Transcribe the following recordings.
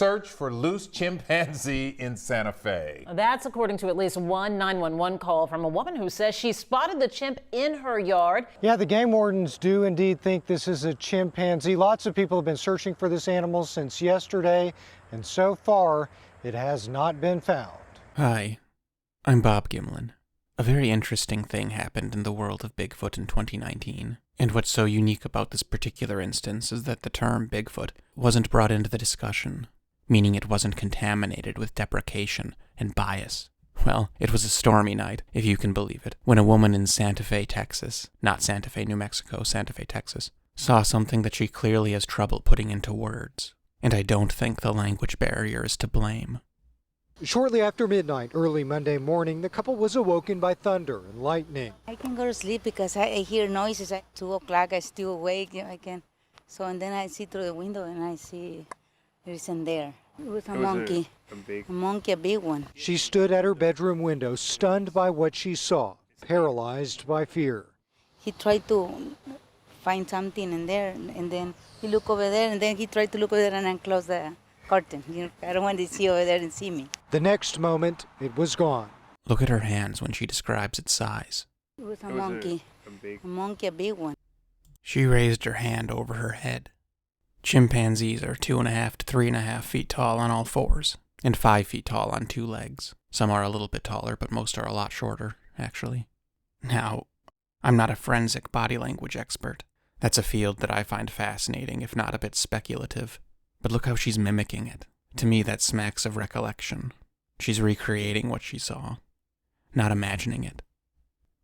search for loose chimpanzee in Santa Fe. That's according to at least one 911 call from a woman who says she spotted the chimp in her yard. Yeah, the game wardens do indeed think this is a chimpanzee. Lots of people have been searching for this animal since yesterday, and so far it has not been found. Hi, I'm Bob Gimlin. A very interesting thing happened in the world of Bigfoot in 2019. And what's so unique about this particular instance is that the term Bigfoot wasn't brought into the discussion, meaning it wasn't contaminated with deprecation and bias. Well, it was a stormy night, if you can believe it, when a woman in Santa Fe, Texas, not Santa Fe, New Mexico, Santa Fe, Texas, saw something that she clearly has trouble putting into words. And I don't think the language barrier is to blame. Shortly after midnight, early Monday morning, the couple was awoken by thunder and lightning. I can go to sleep because I hear noises at 2 o'clock. I'm still awake. I can. So, and then I see through the window and I see there isn't there. It was a monkey. A monkey, a big one. She stood at her bedroom window, stunned by what she saw, paralyzed by fear. He tried to find something in there, and then he looked over there, and then he tried to look over there and unclose the curtain. I don't want to see over there and see me. The next moment, it was gone. Look at her hands when she describes its size. It was a monkey. A monkey, a big one. She raised her hand over her head. Chimpanzees are 2.5 to 3.5 feet tall on all fours, and 5 feet tall on 2 legs. Some are a little bit taller, but most are a lot shorter, actually. Now, I'm not a forensic body language expert. That's a field that I find fascinating, if not a bit speculative. But look how she's mimicking it. To me, that smacks of recollection. She's recreating what she saw, not imagining it.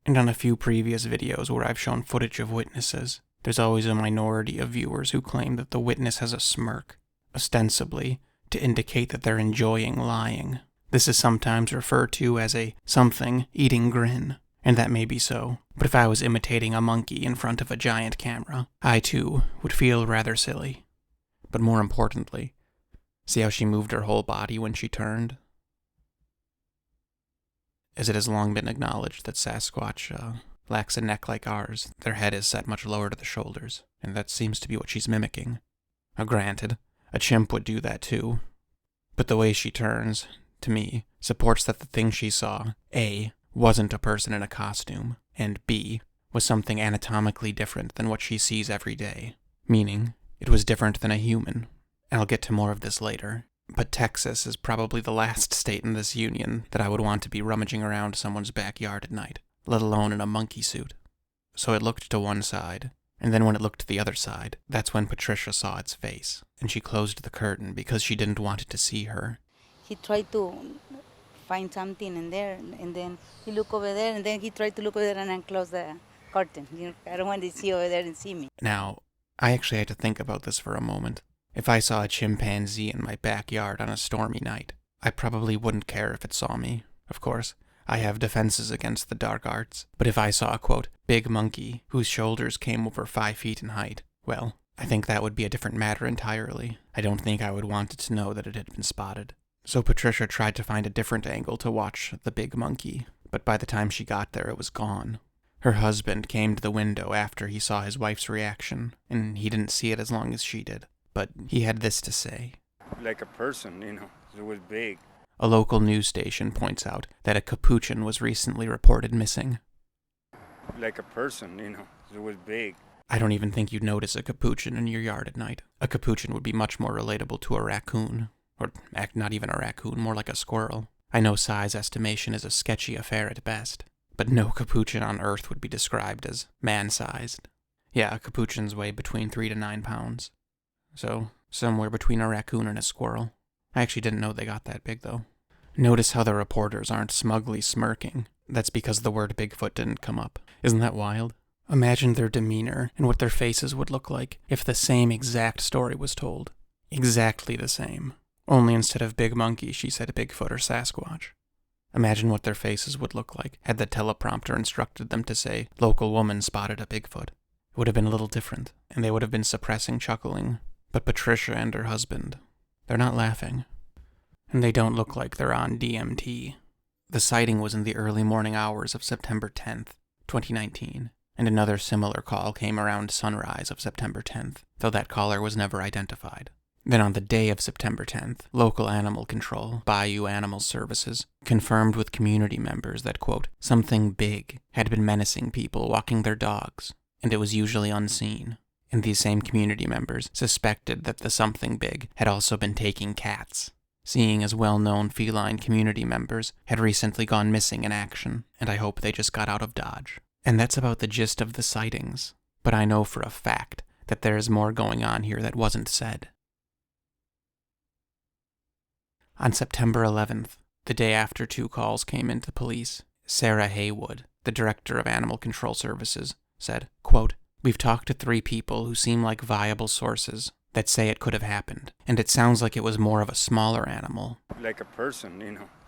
And on a few previous videos where I've shown footage of witnesses, there's always a minority of viewers who claim that the witness has a smirk, ostensibly to indicate that they're enjoying lying. This is sometimes referred to as a something-eating grin, and that may be so. But if I was imitating a monkey in front of a giant camera, I too would feel rather silly. But more importantly, see how she moved her whole body when she turned? As it has long been acknowledged that Sasquatch lacks a neck like ours, their head is set much lower to the shoulders, and that seems to be what she's mimicking. Now granted, a chimp would do that too, but the way she turns, to me, supports that the thing she saw, A, wasn't a person in a costume, and B, was something anatomically different than what she sees every day, meaning it was different than a human. I'll get to more of this later, but Texas is probably the last state in this union that I would want to be rummaging around someone's backyard at night, let alone in a monkey suit. So it looked to one side, and then when it looked to the other side, that's when Patricia saw its face, and she closed the curtain because she didn't want it to see her. He tried to find something in there, and then he looked over there, and then he tried to look over there and unclose the curtain. I don't want to see over there and see me. Now, I actually had to think about this for a moment. If I saw a chimpanzee in my backyard on a stormy night, I probably wouldn't care if it saw me. Of course, I have defenses against the dark arts, but if I saw a, quote, big monkey whose shoulders came over 5 feet in height, well, I think that would be a different matter entirely. I don't think I would want it to know that it had been spotted. So Patricia tried to find a different angle to watch the big monkey, but by the time she got there, it was gone. Her husband came to the window after he saw his wife's reaction, and he didn't see it as long as she did. But he had this to say. Like a person, it was big. A local news station points out that a capuchin was recently reported missing. Like a person, it was big. I don't even think you'd notice a capuchin in your yard at night. A capuchin would be much more relatable to a raccoon. Or not even a raccoon, more like a squirrel. I know size estimation is a sketchy affair at best, but no capuchin on Earth would be described as man-sized. Yeah, capuchins weigh between 3 to 9 pounds. So, somewhere between a raccoon and a squirrel. I actually didn't know they got that big, though. Notice how the reporters aren't smugly smirking. That's because the word Bigfoot didn't come up. Isn't that wild? Imagine their demeanor and what their faces would look like if the same exact story was told. Exactly the same. Only instead of big monkey, she said Bigfoot or Sasquatch. Imagine what their faces would look like had the teleprompter instructed them to say, local woman spotted a Bigfoot. It would have been a little different, and they would have been suppressing chuckling. But Patricia and her husband, they're not laughing. And they don't look like they're on DMT. The sighting was in the early morning hours of September 10th, 2019, and another similar call came around sunrise of September 10th, though that caller was never identified. Then on the day of September 10th, local animal control, Bayou Animal Services, confirmed with community members that, quote, something big had been menacing people walking their dogs, and it was usually unseen. And these same community members suspected that the something big had also been taking cats, seeing as well-known feline community members had recently gone missing in action, and I hope they just got out of Dodge. And that's about the gist of the sightings, but I know for a fact that there is more going on here that wasn't said. On September 11th, the day after 2 calls came into police, Sarah Haywood, the director of Animal Control Services, said, quote, we've talked to 3 people who seem like viable sources that say it could have happened, and it sounds like it was more of a smaller animal. Like a person,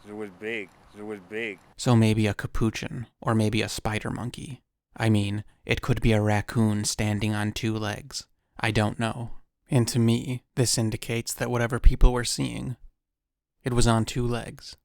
It was big. It was big. So maybe a capuchin, or maybe a spider monkey. I mean, it could be a raccoon standing on 2 legs. I don't know. And to me, this indicates that whatever people were seeing, it was on 2 legs.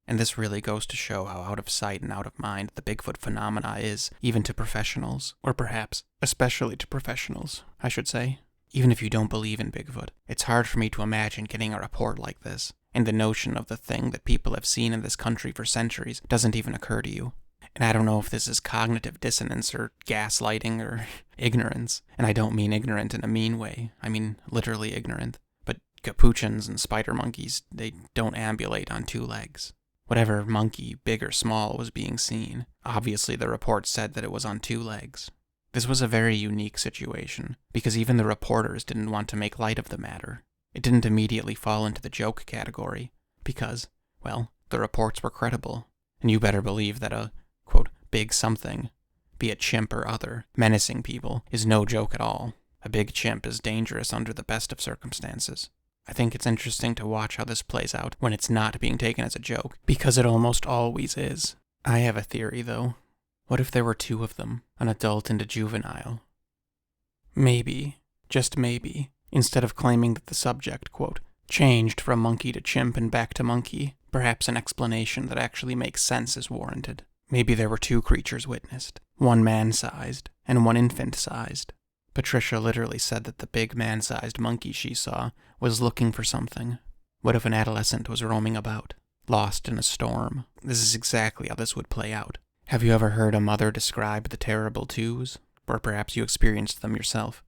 And this really goes to show how out of sight and out of mind the Bigfoot phenomena is, even to professionals, or perhaps especially to professionals, I should say. Even if you don't believe in Bigfoot, it's hard for me to imagine getting a report like this, and the notion of the thing that people have seen in this country for centuries doesn't even occur to you. And I don't know if this is cognitive dissonance or gaslighting or ignorance, and I don't mean ignorant in a mean way, I mean literally ignorant. But capuchins and spider monkeys, they don't ambulate on 2 legs. Whatever monkey, big or small, was being seen, obviously the report said that it was on 2 legs. This was a very unique situation, because even the reporters didn't want to make light of the matter. It didn't immediately fall into the joke category, because, well, the reports were credible, and you better believe that a, quote, big something, be it chimp or other, menacing people, is no joke at all. A big chimp is dangerous under the best of circumstances. I think it's interesting to watch how this plays out when it's not being taken as a joke, because it almost always is. I have a theory, though. What if there were 2 of them, an adult and a juvenile? Maybe, just maybe, instead of claiming that the subject, quote, changed from monkey to chimp and back to monkey, perhaps an explanation that actually makes sense is warranted. Maybe there were 2 creatures witnessed, one man-sized and one infant-sized. Patricia literally said that the big man-sized monkey she saw was looking for something. What if an adolescent was roaming about, lost in a storm? This is exactly how this would play out. Have you ever heard a mother describe the terrible twos? Or perhaps you experienced them yourself.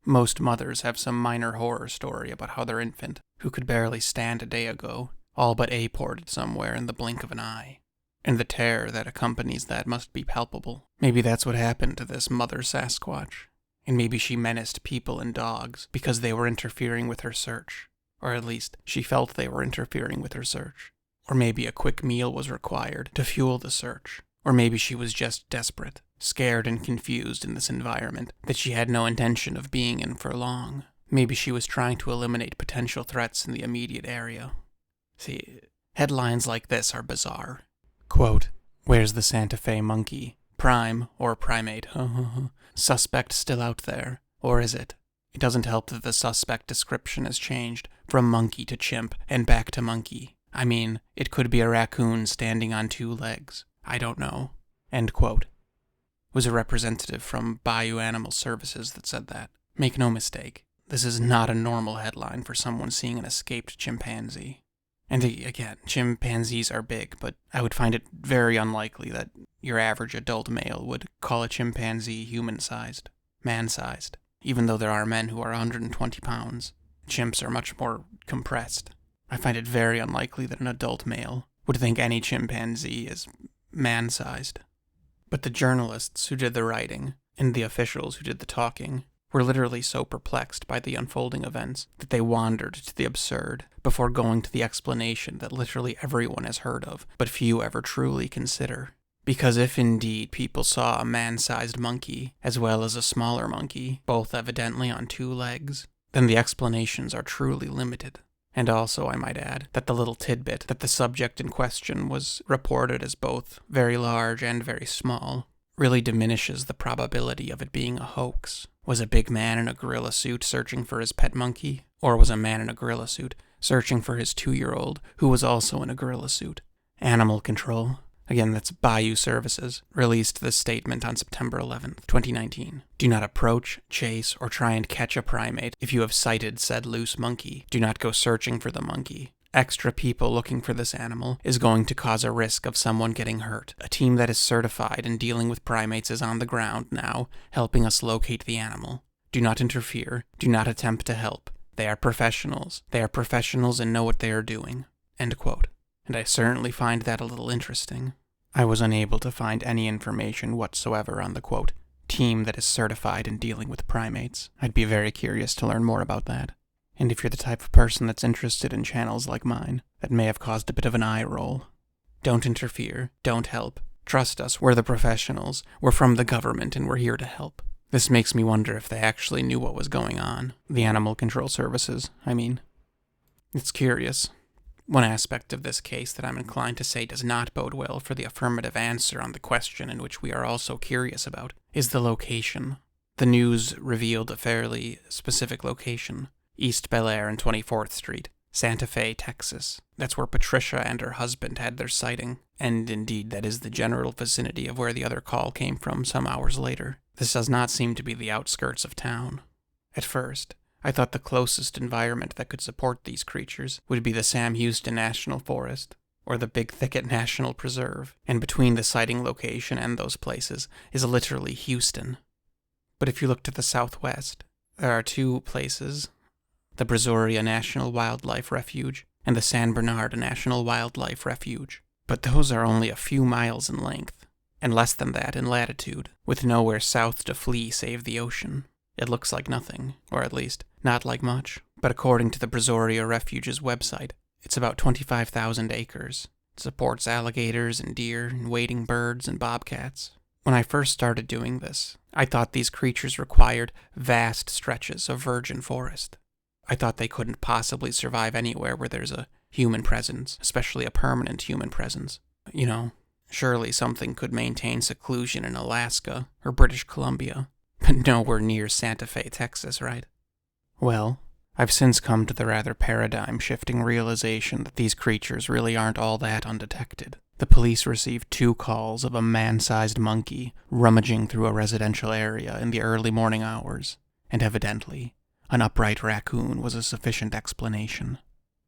Most mothers have some minor horror story about how their infant, who could barely stand a day ago, all but aported somewhere in the blink of an eye. And the terror that accompanies that must be palpable. Maybe that's what happened to this mother Sasquatch. And maybe she menaced people and dogs because they were interfering with her search. Or at least, she felt they were interfering with her search. Or maybe a quick meal was required to fuel the search. Or maybe she was just desperate, scared and confused in this environment that she had no intention of being in for long. Maybe she was trying to eliminate potential threats in the immediate area. See, headlines like this are bizarre. Quote, where's the Santa Fe monkey? Prime or primate? Suspect still out there. Or is it? It doesn't help that the suspect description has changed from monkey to chimp and back to monkey. I mean, it could be a raccoon standing on 2 legs. I don't know. End quote. It was a representative from Bayou Animal Services that said that. Make no mistake, this is not a normal headline for someone seeing an escaped chimpanzee. And again, chimpanzees are big, but I would find it very unlikely that your average adult male would call a chimpanzee human-sized, man-sized, even though there are men who are 120 pounds. Chimps are much more compressed. I find it very unlikely that an adult male would think any chimpanzee is man-sized. But the journalists who did the writing, and the officials who did the talking, were literally so perplexed by the unfolding events that they wandered to the absurd before going to the explanation that literally everyone has heard of, but few ever truly consider. Because if indeed people saw a man-sized monkey, as well as a smaller monkey, both evidently on 2 legs, then the explanations are truly limited. And also, I might add, that the little tidbit that the subject in question was reported as both very large and very small really diminishes the probability of it being a hoax. Was a big man in a gorilla suit searching for his pet monkey? Or was a man in a gorilla suit searching for his 2-year-old who was also in a gorilla suit? Animal control, Again, that's Bayou Services, released this statement on September 11th, 2019. Do not approach, chase, or try and catch a primate if you have sighted said loose monkey. Do not go searching for the monkey. Extra people looking for this animal is going to cause a risk of someone getting hurt. A team that is certified in dealing with primates is on the ground now, helping us locate the animal. Do not interfere. Do not attempt to help. They are professionals. They are professionals and know what they are doing. End quote. And I certainly find that a little interesting. I was unable to find any information whatsoever on the, quote, team that is certified in dealing with primates. I'd be very curious to learn more about that. And if you're the type of person that's interested in channels like mine, that may have caused a bit of an eye roll. Don't interfere. Don't help. Trust us, we're the professionals. We're from the government and we're here to help. This makes me wonder if they actually knew what was going on. The Animal Control Services, I mean. It's curious. One aspect of this case that I'm inclined to say does not bode well for the affirmative answer on the question in which we are also curious about is the location. The news revealed a fairly specific location. East Bel Air and 24th Street, Santa Fe, Texas. That's where Patricia and her husband had their sighting, and indeed that is the general vicinity of where the other call came from some hours later. This does not seem to be the outskirts of town. At first, I thought the closest environment that could support these creatures would be the Sam Houston National Forest, or the Big Thicket National Preserve, and between the sighting location and those places is literally Houston. But if you look to the southwest, there are two places, the Brazoria National Wildlife Refuge and the San Bernard National Wildlife Refuge. But those are only a few miles in length, and less than that in latitude, with nowhere south to flee save the ocean. It looks like nothing, or at least, not like much. But according to the Brazoria Refuge's website, it's about 25,000 acres. It supports alligators and deer and wading birds and bobcats. When I first started doing this, I thought these creatures required vast stretches of virgin forest. I thought they couldn't possibly survive anywhere where there's a human presence, especially a permanent human presence. You know, surely something could maintain seclusion in Alaska or British Columbia, but nowhere near Santa Fe, Texas, right? Well, I've since come to the rather paradigm-shifting realization that these creatures really aren't all that undetected. The police received 2 calls of a man-sized monkey rummaging through a residential area in the early morning hours, and evidently, an upright raccoon was a sufficient explanation.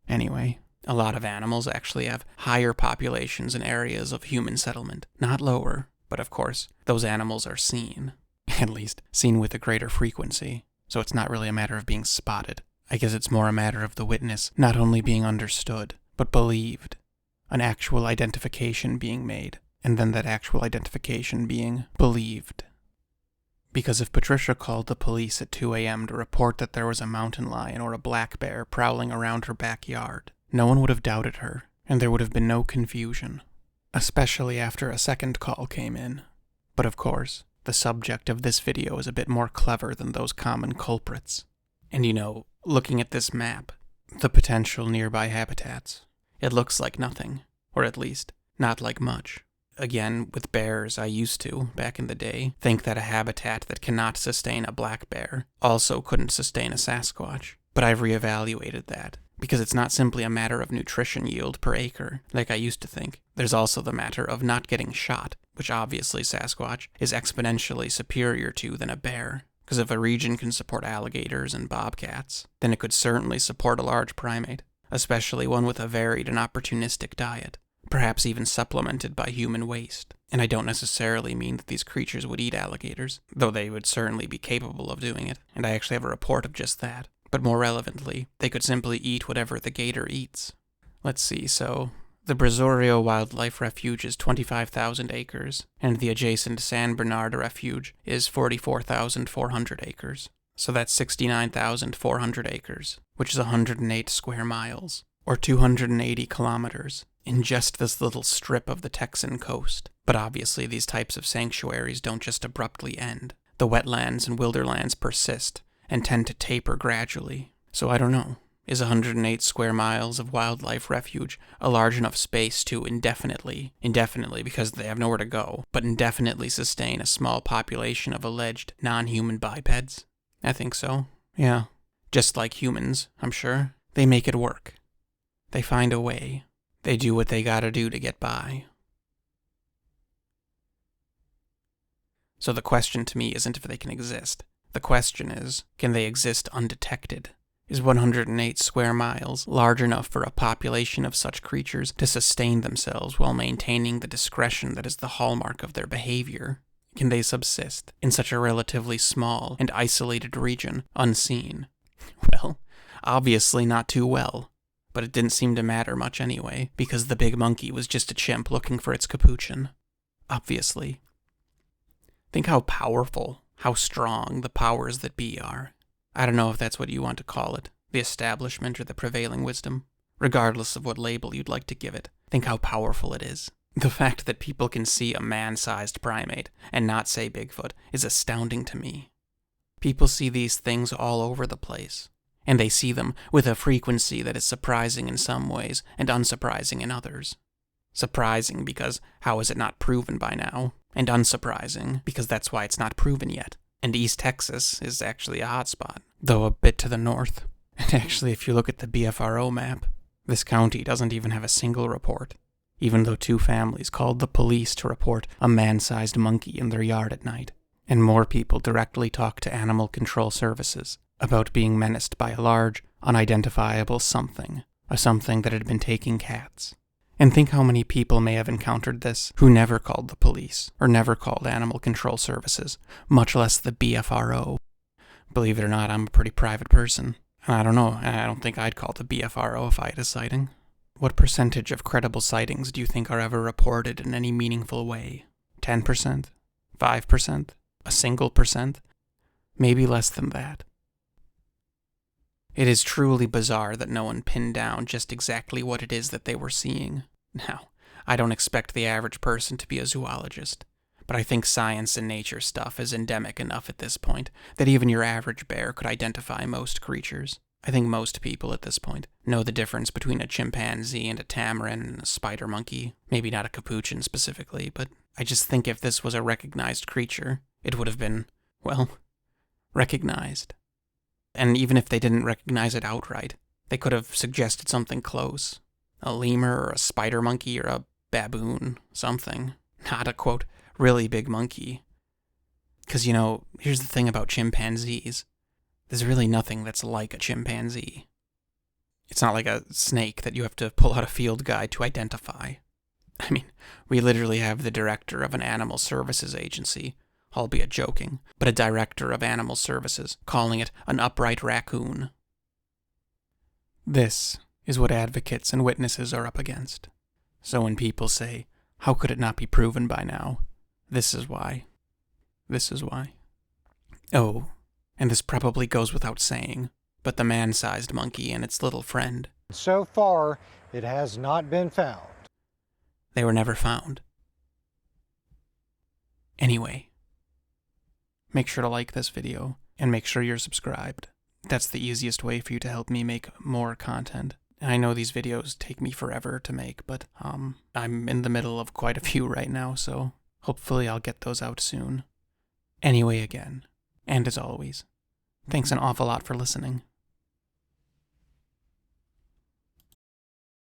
Anyway, a lot of animals actually have higher populations in areas of human settlement, not lower, but of course, those animals are seen. At least, seen with a greater frequency, so it's not really a matter of being spotted. I guess it's more a matter of the witness not only being understood, but believed. An actual identification being made, and then that actual identification being believed. Because if Patricia called the police at 2 a.m. to report that there was a mountain lion or a black bear prowling around her backyard, no one would have doubted her, and there would have been no confusion, especially after a second call came in. But of course, the subject of this video is a bit more clever than those common culprits. And you know, looking at this map, the potential nearby habitats, it looks like nothing, or at least, not like much. Again, with bears, I used to, back in the day, think that a habitat that cannot sustain a black bear also couldn't sustain a sasquatch. But I've reevaluated that, because it's not simply a matter of nutrition yield per acre, like I used to think. There's also the matter of not getting shot, which obviously Sasquatch is exponentially superior to than a bear. Because if a region can support alligators and bobcats, then it could certainly support a large primate, especially one with a varied and opportunistic diet. Perhaps even supplemented by human waste. And I don't necessarily mean that these creatures would eat alligators, though they would certainly be capable of doing it, and I actually have a report of just that. But more relevantly, they could simply eat whatever the gator eats. Let's see, so the Brazoria Wildlife Refuge is 25,000 acres, and the adjacent San Bernard Refuge is 44,400 acres. So that's 69,400 acres, which is 108 square miles, or 280 kilometers. In just this little strip of the Texan coast. But obviously these types of sanctuaries don't just abruptly end. The wetlands and wilderlands persist, and tend to taper gradually. So I don't know, is 108 square miles of wildlife refuge a large enough space to indefinitely because they have nowhere to go, but indefinitely sustain a small population of alleged non-human bipeds? I think so, yeah. Just like humans, I'm sure. They make it work. They find a way. They do what they gotta do to get by. So the question to me isn't if they can exist. The question is, can they exist undetected? Is 108 square miles large enough for a population of such creatures to sustain themselves while maintaining the discretion that is the hallmark of their behavior? Can they subsist in such a relatively small and isolated region, unseen? Well, obviously not too well. But it didn't seem to matter much anyway, because the big monkey was just a chimp looking for its capuchin. Obviously. Think how powerful, how strong the powers that be are. I don't know if that's what you want to call it, the establishment or the prevailing wisdom. Regardless of what label you'd like to give it, think how powerful it is. The fact that people can see a man-sized primate and not say Bigfoot is astounding to me. People see these things all over the place, and they see them with a frequency that is surprising in some ways and unsurprising in others. Surprising because how is it not proven by now? And unsurprising because that's why it's not proven yet. And East Texas is actually a hotspot, though a bit to the north. And actually, if you look at the BFRO map, this county doesn't even have a single report, even though 2 families called the police to report a man-sized monkey in their yard at night. And more people directly talked to Animal Control Services about being menaced by a large, unidentifiable something, a something that had been taking cats. And think how many people may have encountered this who never called the police, or never called Animal Control Services, much less the BFRO. Believe it or not, I'm a pretty private person. I don't know, I don't think I'd call the BFRO if I had a sighting. What percentage of credible sightings do you think are ever reported in any meaningful way? 10%? 5%? A single percent? Maybe less than that. It is truly bizarre that no one pinned down just exactly what it is that they were seeing. Now, I don't expect the average person to be a zoologist, but I think science and nature stuff is endemic enough at this point that even your average bear could identify most creatures. I think most people at this point know the difference between a chimpanzee and a tamarin and a spider monkey. Maybe not a capuchin specifically, but I just think if this was a recognized creature, it would have been, well, recognized. And even if they didn't recognize it outright, they could have suggested something close. A lemur or a spider monkey or a baboon, something. Not a, quote, really big monkey. Because, here's the thing about chimpanzees. There's really nothing that's like a chimpanzee. It's not like a snake that you have to pull out a field guide to identify. I mean, we literally have the director of an animal services agency, albeit joking, but a director of animal services, calling it an upright raccoon. This is what advocates and witnesses are up against. So when people say, how could it not be proven by now? This is why. This is why. Oh, and this probably goes without saying, but the man-sized monkey and its little friend. So far, it has not been found. They were never found. Anyway, make sure to like this video, and make sure you're subscribed. That's the easiest way for you to help me make more content. And I know these videos take me forever to make, but I'm in the middle of quite a few right now, so hopefully I'll get those out soon. Anyway, again, and as always, thanks an awful lot for listening.